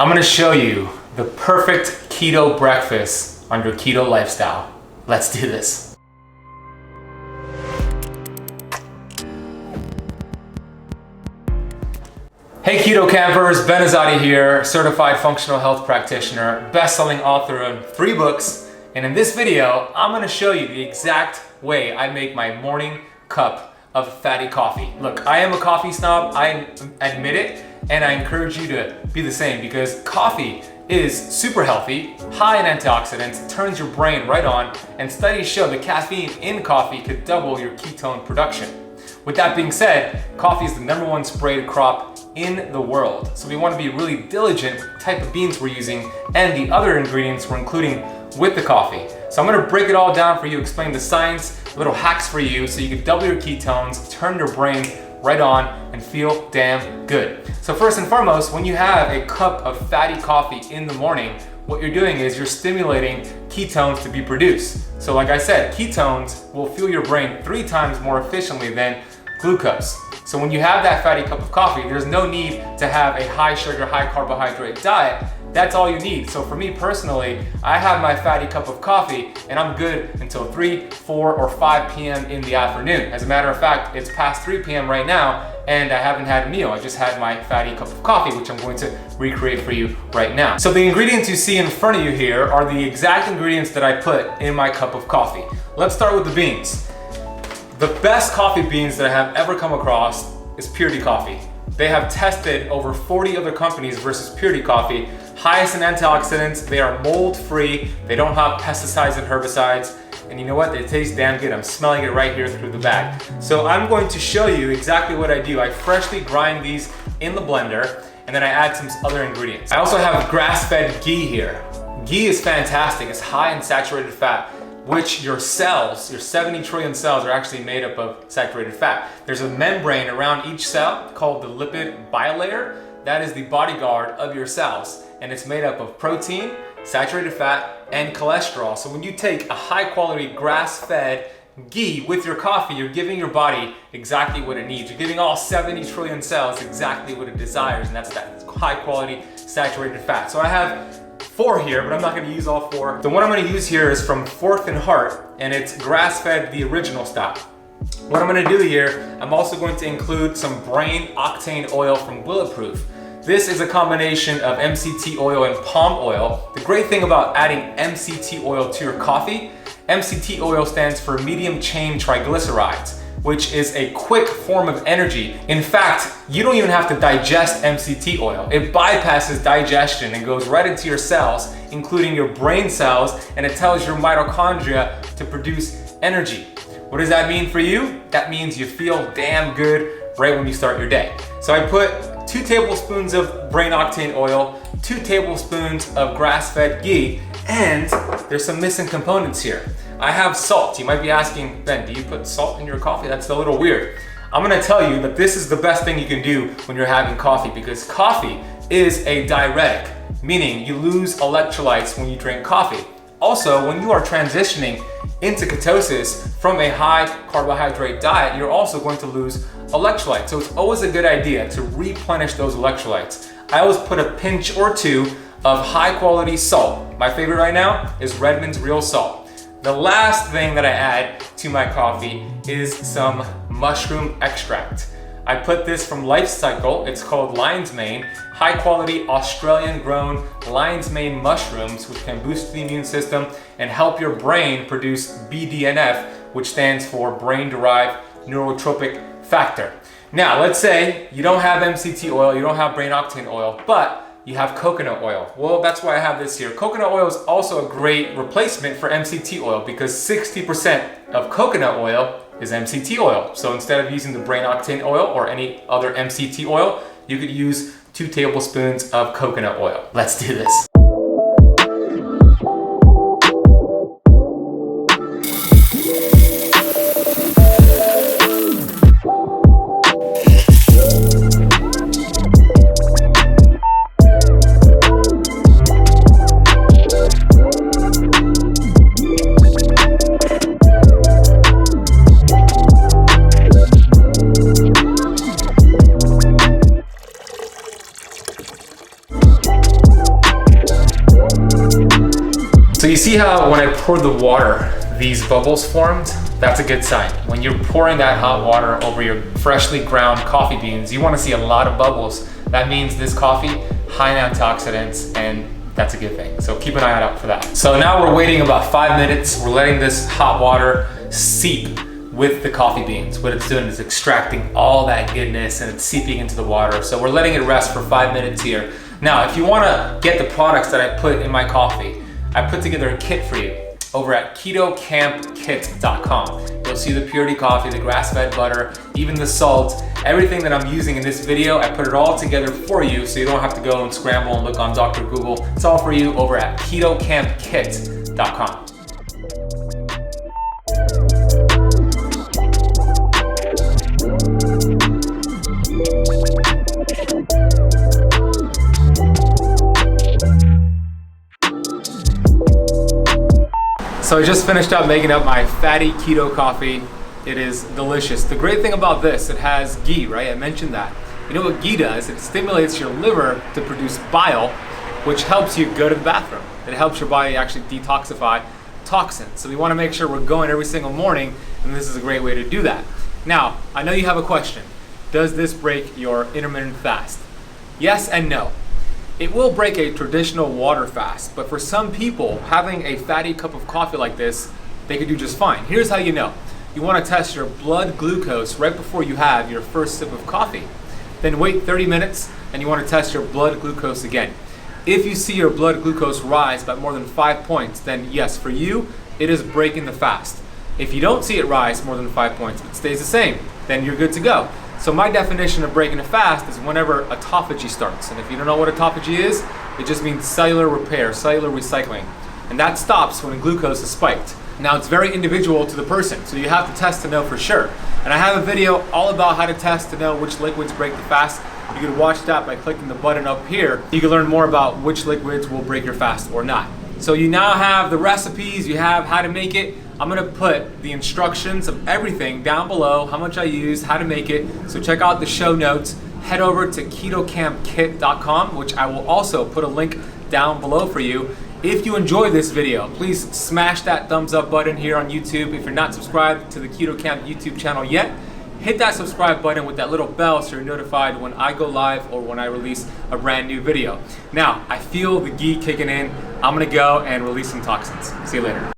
I'm gonna show you the perfect keto breakfast on your keto lifestyle. Let's do this. Hey keto campers, Ben Azadi here, certified functional health practitioner, best-selling author of 3 books, and in this video, I'm gonna show you the exact way I make my morning cup of fatty coffee. Look, I am a coffee snob, I admit it, and I encourage you to be the same because coffee is super healthy, high in antioxidants, turns your brain right on, and studies show that caffeine in coffee could double your ketone production. With that being said, coffee is the #1 sprayed crop in the world. So we want to be really diligent type of beans we're using and the other ingredients we're including with the coffee. So I'm gonna break it all down for you, explain the science, little hacks for you so you can double your ketones, turn your brain right on, and feel damn good. So first and foremost, when you have a cup of fatty coffee in the morning, what you're doing is you're stimulating ketones to be produced. So like I said, ketones will fuel your brain 3 times more efficiently than glucose. So when you have that fatty cup of coffee, there's no need to have a high sugar, high carbohydrate diet. That's all you need. So for me personally, I have my fatty cup of coffee and I'm good until 3, 4, or 5 p.m. in the afternoon. As a matter of fact, it's past 3 p.m. right now and I haven't had a meal. I just had my fatty cup of coffee, which I'm going to recreate for you right now. So the ingredients you see in front of you here are the exact ingredients that I put in my cup of coffee. Let's start with the beans. The best coffee beans that I have ever come across is Purity Coffee. They have tested over 40 other companies versus Purity Coffee. Highest in antioxidants, they are mold-free, they don't have pesticides and herbicides, and you know what? They taste damn good. I'm smelling it right here through the bag. So I'm going to show you exactly what I do. I freshly grind these in the blender, and then I add some other ingredients. I also have grass-fed ghee here. Ghee is fantastic. It's high in saturated fat, which your cells, your 70 trillion cells, are actually made up of saturated fat. There's a membrane around each cell called the lipid bilayer. That is the bodyguard of your cells, and it's made up of protein, saturated fat, and cholesterol. So when you take a high quality grass-fed ghee with your coffee, you're giving your body exactly what it needs. You're giving all 70 trillion cells exactly what it desires, and that's that high quality saturated fat. So I have 4 here, but I'm not gonna use all 4. The one I'm gonna use here is from 4th and Heart, and it's grass-fed, the original style. What I'm gonna do here, I'm also going to include some brain octane oil from Bulletproof. This is a combination of MCT oil and palm oil. The great thing about adding MCT oil to your coffee, MCT oil stands for medium chain triglycerides, which is a quick form of energy. In fact, you don't even have to digest MCT oil. It bypasses digestion and goes right into your cells, including your brain cells, and it tells your mitochondria to produce energy. What does that mean for you? That means you feel damn good right when you start your day. So I put 2 tablespoons of brain octane oil, 2 tablespoons of grass-fed ghee, and there's some missing components here. I have salt. You might be asking, Ben, do you put salt in your coffee? That's a little weird. I'm gonna tell you that this is the best thing you can do when you're having coffee because coffee is a diuretic, meaning you lose electrolytes when you drink coffee. Also, when you are transitioning into ketosis from a high carbohydrate diet, you're also going to lose electrolytes. So it's always a good idea to replenish those electrolytes. I always put a pinch or 2 of high quality salt. My favorite right now is Redmond's Real Salt. The last thing that I add to my coffee is some mushroom extract. I put this from Life Cycle. It's called lion's mane, high quality Australian grown lion's mane mushrooms, which can boost the immune system and help your brain produce BDNF, which stands for brain derived neurotropic factor. Now, let's say you don't have MCT oil, you don't have brain octane oil, but you have coconut oil. Well, that's why I have this here. Coconut oil is also a great replacement for MCT oil because 60% of coconut oil is MCT oil. So instead of using the brain octane oil or any other MCT oil, you could use 2 tablespoons of coconut oil. Let's do this. So you see how when I poured the water, these bubbles formed? That's a good sign. When you're pouring that hot water over your freshly ground coffee beans, you want to see a lot of bubbles. That means this coffee, high in antioxidants, and that's a good thing. So keep an eye out for that. So now we're waiting about 5 minutes. We're letting this hot water seep with the coffee beans. What it's doing is extracting all that goodness and it's seeping into the water. So we're letting it rest for 5 minutes here. Now, if you wanna get the products that I put in my coffee, I put together a kit for you over at ketocampkit.com. You'll see the purity coffee, the grass-fed butter, even the salt, everything that I'm using in this video, I put it all together for you so you don't have to go and scramble and look on Dr. Google. It's all for you over at ketocampkit.com. So I just finished up making up my fatty keto coffee. It is delicious. The great thing about this, it has ghee, right? I mentioned that. You know what ghee does? It stimulates your liver to produce bile, which helps you go to the bathroom. It helps your body actually detoxify toxins. So we want to make sure we're going every single morning, and this is a great way to do that. Now, I know you have a question. Does this break your intermittent fast? Yes and no. It will break a traditional water fast, but for some people, having a fatty cup of coffee like this, they could do just fine. Here's how you know. You want to test your blood glucose right before you have your first sip of coffee. Then wait 30 minutes and you want to test your blood glucose again. If you see your blood glucose rise by more than 5 points, then yes, for you, it is breaking the fast. If you don't see it rise more than 5 points, but stays the same, then you're good to go. So my definition of breaking a fast is whenever autophagy starts. And if you don't know what autophagy is, it just means cellular repair, cellular recycling. And that stops when glucose is spiked. Now it's very individual to the person, so you have to test to know for sure. And I have a video all about how to test to know which liquids break the fast. You can watch that by clicking the button up here. You can learn more about which liquids will break your fast or not. So you now have the recipes, you have how to make it. I'm gonna put the instructions of everything down below, how much I use, how to make it. So check out the show notes. Head over to ketocampkit.com, which I will also put a link down below for you. If you enjoyed this video, please smash that thumbs up button here on YouTube. If you're not subscribed to the Keto Camp YouTube channel yet, hit that subscribe button with that little bell so you're notified when I go live or when I release a brand new video. Now, I feel the ghee kicking in. I'm gonna go and release some toxins. See you later.